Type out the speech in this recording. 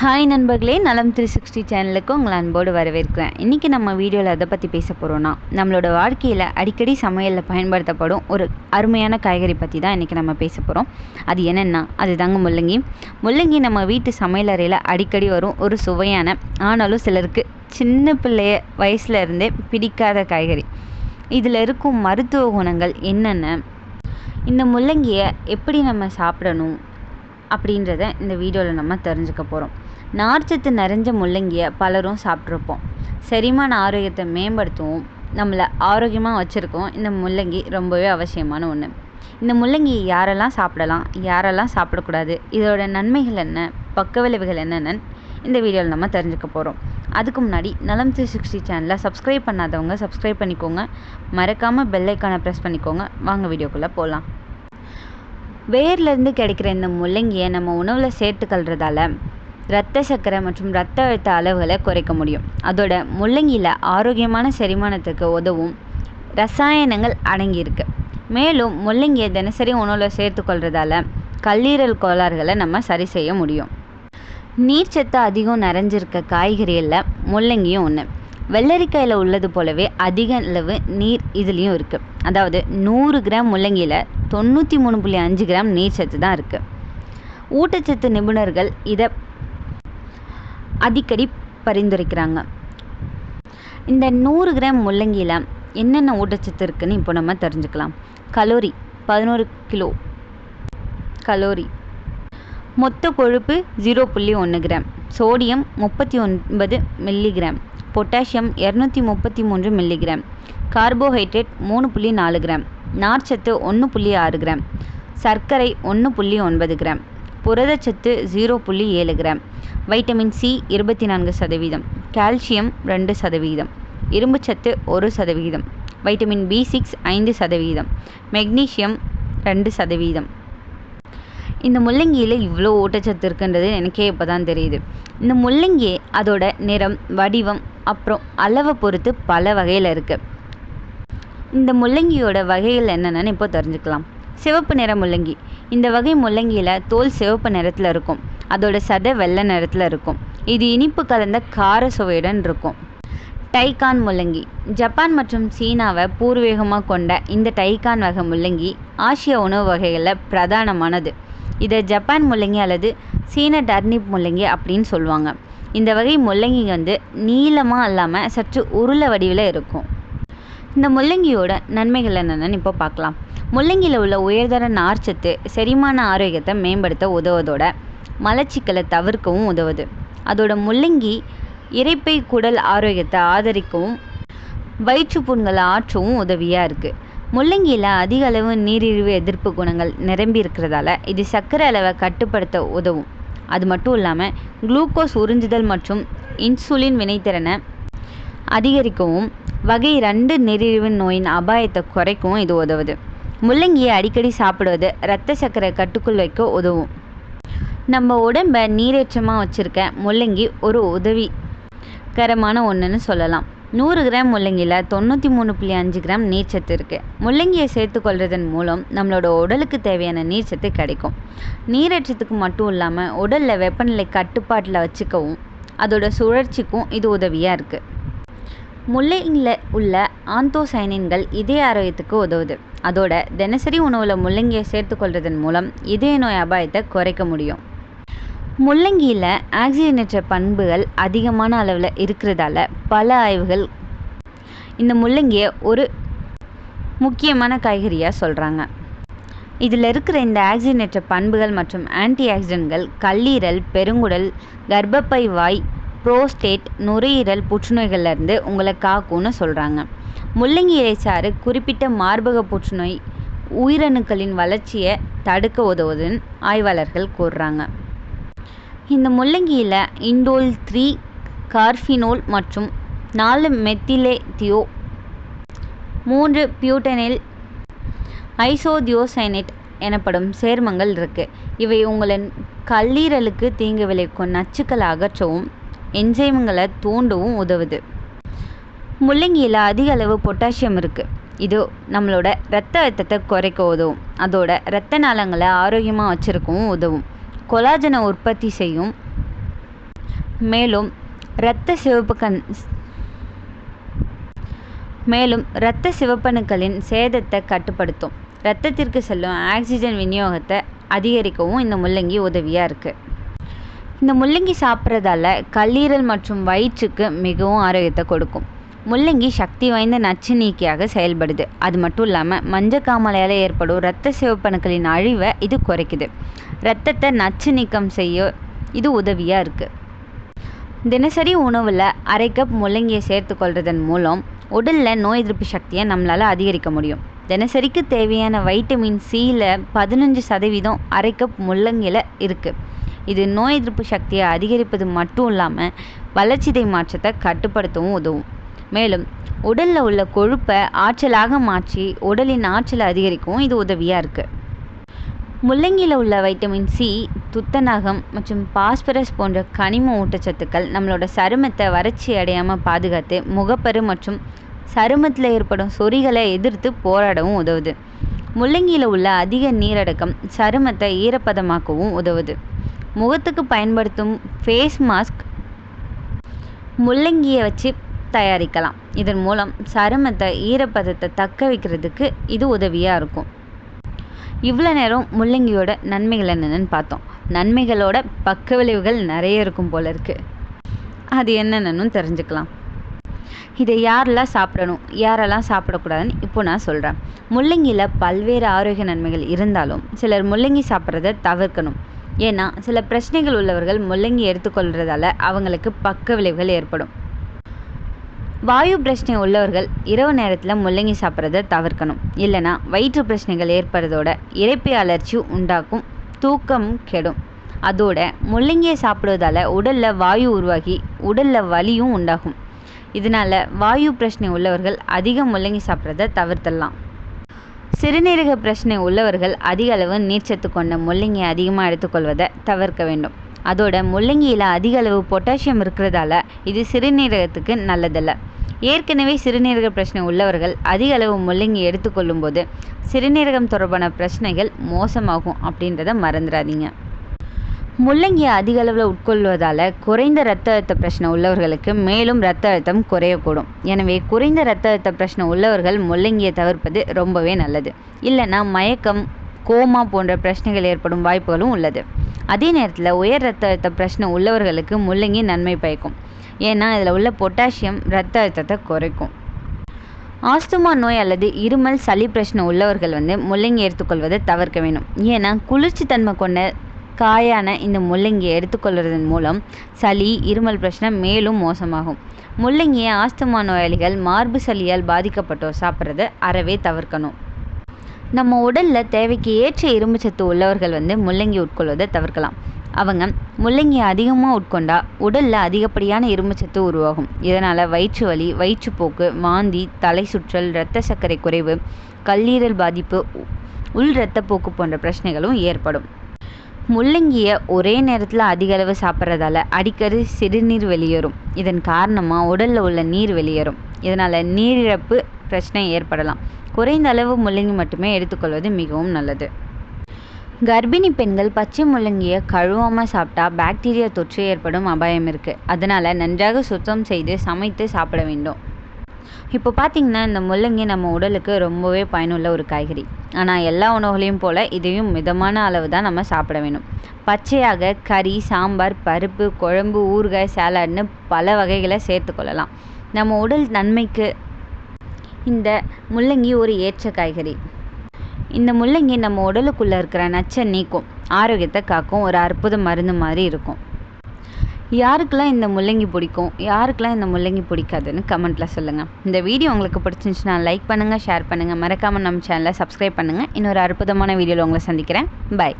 Hi நண்பர்களே, நலம் 360 சேனலுக்கு உங்களை அன்போடு வரவேற்கிறேன். இன்றைக்கி நம்ம வீடியோவில் எதை பற்றி பேச போகிறோன்னா, நம்மளோட வாழ்க்கையில் அடிக்கடி சமையலில் பயன்படுத்தப்படும் ஒரு அருமையான காய்கறி பற்றி தான் இன்றைக்கி நம்ம பேச போகிறோம். அது என்னென்னா, அது தாங்க முள்ளங்கி. முள்ளங்கி நம்ம வீட்டு சமையலறையில் அடிக்கடி வரும் ஒரு சுவையான, ஆனாலும் சிலருக்கு சின்ன பிள்ளைய வயசுல இருந்தே பிடிக்காத காய்கறி. இதில் இருக்கும் மருத்துவ குணங்கள் என்னென்ன, இந்த முள்ளங்கியை எப்படி நம்ம சாப்பிடணும் அப்படின்றத இந்த வீடியோவில் நம்ம தெரிஞ்சுக்க போகிறோம். நார்ச்சத்து நிறைஞ்ச முள்ளங்கியை பலரும் சாப்பிட்ருப்போம். செரிமான ஆரோக்கியத்தை மேம்படுத்தவும் நம்மளை ஆரோக்கியமாக வச்சுருக்கோம். இந்த முள்ளங்கி ரொம்பவே அவசியமான ஒன்று. இந்த முள்ளங்கி யாரெல்லாம் சாப்பிடலாம், யாரெல்லாம் சாப்பிடக்கூடாது, இதோட நன்மைகள் என்ன, பக்க விளைவுகள் என்னென்னு இந்த வீடியோவில் நம்ம தெரிஞ்சுக்க போகிறோம். அதுக்கு முன்னாடி நலம் 360 சேனலை சப்ஸ்கிரைப் பண்ணாதவங்க சப்ஸ்கிரைப் பண்ணிக்கோங்க. மறக்காமல் பெல் ஐக்கானை ப்ரெஸ் பண்ணிக்கோங்க. வாங்க வீடியோக்குள்ளே போகலாம். வேர்லேருந்து கிடைக்கிற இந்த முள்ளங்கியை நம்ம உணவில் சேர்த்துக்கொள்றதால இரத்த சர்க்கரை மற்றும் இரத்த அழுத்த அளவுகளை குறைக்க முடியும். அதோட முள்ளங்கியில் ஆரோக்கியமான செரிமானத்துக்கு உதவும் ரசாயனங்கள் அடங்கியிருக்கு. மேலும் முள்ளங்கியை தினசரி உணவில் சேர்த்துக்கொள்றதால கல்லீரல் கோளாறுகளை நம்ம சரி செய்ய முடியும். நீர்ச்சத்து அதிகம் நிறைஞ்சிருக்க காய்கறிகளில் முள்ளங்கியும் ஒன்று. வெள்ளரிக்காயில் உள்ளது போலவே அதிக அளவு நீர் இதுலேயும் இருக்குது. அதாவது 100 கிராம் முள்ளங்கியில் 93.5 கிராம் நீர் சத்து தான் இருக்குது. ஊட்டச்சத்து நிபுணர்கள் இதை அடிக்கடி பரிந்துரைக்கிறாங்க. இந்த 100 கிராம் முள்ளங்கியில் என்னென்ன ஊட்டச்சத்து இருக்குன்னு இப்போ நம்ம தெரிஞ்சுக்கலாம். Calorie 11 kilo calorie. மொத்த கொழுப்பு 0.1 gram. Sodium 39 milligram. Potassium 233 milligram. Carbohydrate 3.4 gram. நார்ச்சத்து 1.6 கிராம். சர்க்கரை 1.9 கிராம். புரதச்சத்து 0.7 கிராம். Vitamin C 24%. கால்சியம் 2%. இரும்புச்சத்து 1%. Vitamin B6 5%. மெக்னீசியம் 2%. இந்த முள்ளங்கியில் இவ்வளோ ஊட்டச்சத்து இருக்குன்றது எனக்கே இப்போ தான் தெரியுது. இந்த முள்ளங்கி அதோட நிறம், வடிவம், அப்புறம் அளவை பொறுத்து பல வகையில் இருக்குது. இந்த முள்ளங்கியோட வகைகள் என்னென்னு இப்போ தெரிஞ்சுக்கலாம். சிவப்பு நிற முள்ளங்கி. இந்த வகை முள்ளங்கியில் தோல் சிவப்பு நிறத்தில் இருக்கும். அதோட சதை வெள்ளை நிறத்தில் இருக்கும். இது இனிப்பு கலந்த கார சுவையுடன் இருக்கும். டைகான் முள்ளங்கி. ஜப்பான் மற்றும் சீனாவை பூர்வீகமாக கொண்ட இந்த டைகான் வகை முள்ளங்கி ஆசிய உணவு வகைகளில் பிரதானமானது. இதை ஜப்பான் முள்ளங்கி அல்லது சீன டர்னிப் முள்ளங்கி அப்படின்னு சொல்லுவாங்க. இந்த வகை முள்ளங்கி நீளமாக இல்லாமல் சற்று உருளை வடிவில் இருக்கும். இந்த முள்ளங்கியோட நன்மைகள் என்னென்னு இப்போ பார்க்கலாம். முள்ளங்கியில் உள்ள உயர்தர நார்ச்சத்து செரிமான ஆரோக்கியத்தை மேம்படுத்த உதவுவதோட மலச்சிக்கலை தவிர்க்கவும் உதவுது. அதோட முள்ளங்கி இரைப்பை குடல் ஆரோக்கியத்தை ஆதரிக்கவும் வயிற்றுப்புண்களை ஆற்றவும் உதவியாக இருக்குது. முள்ளங்கியில் அதிக அளவு நீரிழிவு எதிர்ப்பு குணங்கள் நிரம்பி இருக்கிறதால இது சர்க்கரை அளவை கட்டுப்படுத்த உதவும். அது மட்டும் இல்லாமல் குளுக்கோஸ் உறிஞ்சுதல் மற்றும் இன்சுலின் வினைத்திறனை அதிகரிக்கவும் வகை 2 நீரிழிவு நோயின் அபாயத்தை குறைக்கவும் இது உதவுது. முள்ளங்கியை அடிக்கடி சாப்பிடுவது இரத்த சர்க்கரை கட்டுக்குள் வைக்க உதவும். நம்ம உடம்பை நீரேற்றமாக வச்சுருக்க முள்ளங்கி ஒரு உதவிகரமான ஒன்றுன்னு சொல்லலாம். 100 கிராம் முள்ளங்கியில் 93.5 கிராம் நீர்ச்சத்து இருக்குது. முள்ளங்கியை சேர்த்துக்கொள்றதன் மூலம் நம்மளோட உடலுக்கு தேவையான நீர்ச்சத்து கிடைக்கும். நீரேற்றத்துக்கு மட்டும் இல்லாமல் உடலில் வெப்பநிலை கட்டுப்பாட்டில் வச்சுக்கவும் அதோட சுழற்சிக்கும் இது உதவியாக இருக்குது. முள்ளங்கியில் உள்ள ஆந்தோசைனின்கள் இதய ஆரோக்கியத்துக்கு உதவுது. அதோட தினசரி உணவில் முள்ளங்கியை சேர்த்துக்கொள்றதன் மூலம் இதய நோய் அபாயத்தை குறைக்க முடியும். முள்ளங்கியில் ஆக்சிஜனேற்ற பண்புகள் அதிகமான அளவில் இருக்கிறதால பல ஆய்வுகள் இந்த முள்ளங்கியை ஒரு முக்கியமான காய்கறியாக சொல்கிறாங்க. இதில் இருக்கிற இந்த ஆக்சிஜனேற்ற பண்புகள் மற்றும் ஆன்டி ஆக்சிடென்ட்கள் கல்லீரல், பெருங்குடல், கர்ப்பப்பை வாய், புரோஸ்டேட், நுரையீரல் புற்றுநோய்கள்லேருந்து உங்களை காக்கும்னு சொல்கிறாங்க. முள்ளங்கி இலைச்சாறு குறிப்பிட்ட மார்பக புற்றுநோய் உயிரணுக்களின் வளர்ச்சியை தடுக்க உதவுதுன்னு ஆய்வாளர்கள் கூறுறாங்க. இந்த முள்ளங்கியில் இண்டோல் 3 கார்ஃபினோல் மற்றும் 4 மெத்திலேத்தியோ 3 பியூட்டனைல் ஐசோதியோசைனேட் எனப்படும் சேர்மங்கள் இருக்குது. இவை உங்களின் கல்லீரலுக்கு தீங்கு விளைவிக்கும் நச்சுக்களை அகற்றவும் என்சைம்களை தூண்டவும் உதவுது. முள்ளங்கியில் அதிக அளவு பொட்டாசியம் இருக்குது. இது நம்மளோட இரத்த அழுத்தத்தை குறைக்க உதவும். அதோட இரத்த நாளங்களை ஆரோக்கியமாக வச்சுருக்கவும் உதவும். கொலாஜனை உற்பத்தி செய்யும் மேலும் இரத்த சிவப்பணுக்களின் சேதத்தை கட்டுப்படுத்தும். இரத்தத்திற்கு செல்லும் ஆக்சிஜன் விநியோகத்தை அதிகரிக்கவும் இந்த முள்ளங்கி உதவியாக இருக்குது. இந்த முள்ளங்கி சாப்பிட்றதால கல்லீரல் மற்றும் வயிற்றுக்கு மிகவும் ஆரோக்கியத்தை கொடுக்கும். முள்ளங்கி சக்தி வாய்ந்த நச்சு நீக்கியாக செயல்படுது. அது மட்டும் இல்லாமல் மஞ்சக்காமலையால் ஏற்படும் இரத்த சிவப்பணுக்களின் அழிவை இது குறைக்குது. இரத்தத்தை நச்சு நீக்கம் செய்ய இது உதவியாக இருக்குது. தினசரி உணவில் அரை கப் முள்ளங்கியை சேர்த்துக்கொள்வதன் மூலம் உடலில் நோய் எதிர்ப்பு சக்தியை நம்மளால் அதிகரிக்க முடியும். தினசரிக்கு தேவையான வைட்டமின் சியில் 15% அரை கப் முள்ளங்கியில் இருக்குது. இது நோய் எதிர்ப்பு சக்தியை அதிகரிப்பது மட்டும் இல்லாமல் வளர்சிதை மாற்றத்தை கட்டுப்படுத்தவும் உதவும். மேலும் உடலில் உள்ள கொழுப்பை ஆற்றலாக மாற்றி உடலின் ஆற்றலை அதிகரிக்கவும் இது உதவியாக இருக்குது. முள்ளங்கியில் உள்ள வைட்டமின் சி, துத்தநாகம் மற்றும் பாஸ்பரஸ் போன்ற கனிம ஊட்டச்சத்துக்கள் நம்மளோட சருமத்தை வறட்சி அடையாமல் பாதுகாத்து முகப்பரு மற்றும் சருமத்தில் ஏற்படும் சொறிகளை எதிர்த்து போராடவும் உதவுது. முள்ளங்கியில் உள்ள அதிக நீரடக்கம் சருமத்தை ஈரப்பதமாக்கவும் உதவுது. முகத்துக்கு பயன்படுத்தும் ஃபேஸ் மாஸ்க் முள்ளங்கியை வச்சு தயாரிக்கலாம். இதன் மூலம் சருமத்தை ஈரப்பதத்தை தக்க வைக்கிறதுக்கு இது உதவியாக இருக்கும். இவ்வளோ நேரம் முள்ளங்கியோட நன்மைகள் என்னென்னு பார்த்தோம். நன்மைகளோட பக்க விளைவுகள் நிறைய இருக்கும் போல இருக்குது. அது என்னென்னு தெரிஞ்சுக்கலாம். இதை யாரெல்லாம் சாப்பிடணும், யாரெல்லாம் சாப்பிடக்கூடாதுன்னு இப்போ நான் சொல்கிறேன். முள்ளங்கியில் பல்வேறு ஆரோக்கிய நன்மைகள் இருந்தாலும் சிலர் முள்ளங்கி சாப்பிட்றத தவிர்க்கணும். ஏன்னா சில பிரச்சனைகள் உள்ளவர்கள் முள்ளங்கி எடுத்துக்கொள்கிறதால அவங்களுக்கு பக்க விளைவுகள் ஏற்படும். வாயு பிரச்சனை உள்ளவர்கள் இரவு நேரத்தில் முள்ளங்கி சாப்பிட்றத தவிர்க்கணும். இல்லைனா வயிற்று பிரச்சனைகள் ஏற்படுறதோட இரைப்பை அலர்ச்சி உண்டாக்கும், தூக்கம் கெடும். அதோட முள்ளங்கியை சாப்பிடுவதால் உடலில் வாயு உருவாகி உடலில் வலியும் உண்டாகும். இதனால் வாயு பிரச்சனை உள்ளவர்கள் அதிக முள்ளங்கி சாப்பிட்றத தவிர்த்திடலாம். சிறுநீரக பிரச்சனை உள்ளவர்கள் அதிக அளவு நீர்ச்சத்து கொண்ட முள்ளங்கியை அதிகமாக எடுத்துக்கொள்வதை தவிர்க்க வேண்டும். அதோட முள்ளங்கியில் அதிக அளவு பொட்டாசியம் இருக்கிறதால இது சிறுநீரகத்துக்கு நல்லதில்லை. ஏற்கனவே சிறுநீரக பிரச்சனை உள்ளவர்கள் அதிக அளவு முள்ளங்கி எடுத்துக்கொள்ளும் போது சிறுநீரகம் தொடர்பான பிரச்சனைகள் மோசமாகும் அப்படின்றத மறந்துடாதீங்க. முள்ளங்கியை அதிக அளவில் உட்கொள்வதால் குறைந்த இரத்த அழுத்த பிரச்சனை உள்ளவர்களுக்கு மேலும் இரத்த அழுத்தம் குறையக்கூடும். எனவே குறைந்த இரத்த அழுத்த பிரச்சனை உள்ளவர்கள் முள்ளங்கியை தவிர்ப்பது ரொம்பவே நல்லது. இல்லைன்னா மயக்கம், கோமா போன்ற பிரச்சனைகள் ஏற்படும் வாய்ப்புகளும் உள்ளது. அதே நேரத்தில் உயர் இரத்த அழுத்த பிரச்சனை உள்ளவர்களுக்கு முள்ளங்கி நன்மை பயக்கும். ஏன்னா இதில் உள்ள பொட்டாசியம் இரத்த அழுத்தத்தை குறைக்கும். ஆஸ்துமா நோய் அல்லது இருமல், சளி பிரச்சனை உள்ளவர்கள் முள்ளங்கி எடுத்துக்கொள்வதை தவிர்க்க வேண்டும். ஏன்னா குளிர்ச்சி தன்மை கொண்ட காயான இந்த முள்ளங்கியை எடுத்துக்கொள்வதன் மூலம் சளி, இருமல் பிரச்சனை மேலும் மோசமாகும். முள்ளங்கியை ஆஸ்துமா நோயாளிகள், மார்பு சளியால் பாதிக்கப்பட்டோர் சாப்பிட்றத அறவே தவிர்க்கணும். நம்ம உடலில் தேவைக்கு ஏற்ற இரும்புச்சத்து உள்ளவர்கள் முள்ளங்கி உட்கொள்வதை தவிர்க்கலாம். அவங்க முள்ளங்கியை அதிகமாக உட்கொண்டா உடலில் அதிகப்படியான இரும்புச்சத்து உருவாகும். இதனால் வயிற்று வலி, வயிற்றுப்போக்கு, வாந்தி, தலை சுற்றல், இரத்த சர்க்கரை குறைவு, கல்லீரல் பாதிப்பு, உள் இரத்தப்போக்கு போன்ற பிரச்சனைகளும் ஏற்படும். முள்ளங்கியை ஒரே நேரத்தில் அதிக அளவு சாப்பிட்றதால அடிக்கடி சிறுநீர் வெளியேறும். இதன் காரணமாக உடலில் உள்ள நீர் வெளியேறும். இதனால் நீரிழப்பு பிரச்சனை ஏற்படலாம். குறைந்த அளவு முள்ளங்கி மட்டுமே எடுத்துக்கொள்வது மிகவும் நல்லது. கர்ப்பிணி பெண்கள் பச்சை முள்ளங்கியை கழுவாமல் சாப்பிட்டா பாக்டீரியா தொற்று ஏற்படும் அபாயம் இருக்குது. அதனால் நன்றாக சுத்தம் செய்து சமைத்து சாப்பிட வேண்டும். இப்போ பார்த்திங்கன்னா இந்த முள்ளங்கி நம்ம உடலுக்கு ரொம்பவே பயனுள்ள ஒரு காய்கறி. ஆனால் எல்லா உணவுகளையும் போல் இதையும் மிதமான அளவு தான் நம்ம சாப்பிட வேணும். பச்சையாக கறி, சாம்பார், பருப்பு, குழம்பு, ஊறுகாய், சாலாட்னு பல வகைகளை சேர்த்துக்கொள்ளலாம். நம்ம உடல் நன்மைக்கு இந்த முள்ளங்கி ஒரு ஏற்ற காய்கறி. இந்த முள்ளங்கி நம்ம உடலுக்குள்ளே இருக்கிற நச்சை நீக்கும், ஆரோக்கியத்தை காக்கும் ஒரு அற்புத மருந்து மாதிரி இருக்கும். யாருக்கெல்லாம் இந்த முள்ளங்கி பிடிக்கும், யாருக்கெல்லாம் இந்த முள்ளங்கி பிடிக்காதுன்னு கமெண்ட்டில் சொல்லுங்கள். இந்த வீடியோ உங்களுக்கு பிடிச்சிருந்துச்சுன்னா லைக் பண்ணுங்கள், ஷேர் பண்ணுங்கள். மறக்காமல் நம்ம சேனலை சப்ஸ்கிரைப் பண்ணுங்கள். இன்னொரு அற்புதமான வீடியோவில் உங்களை சந்திக்கிறேன். பாய்.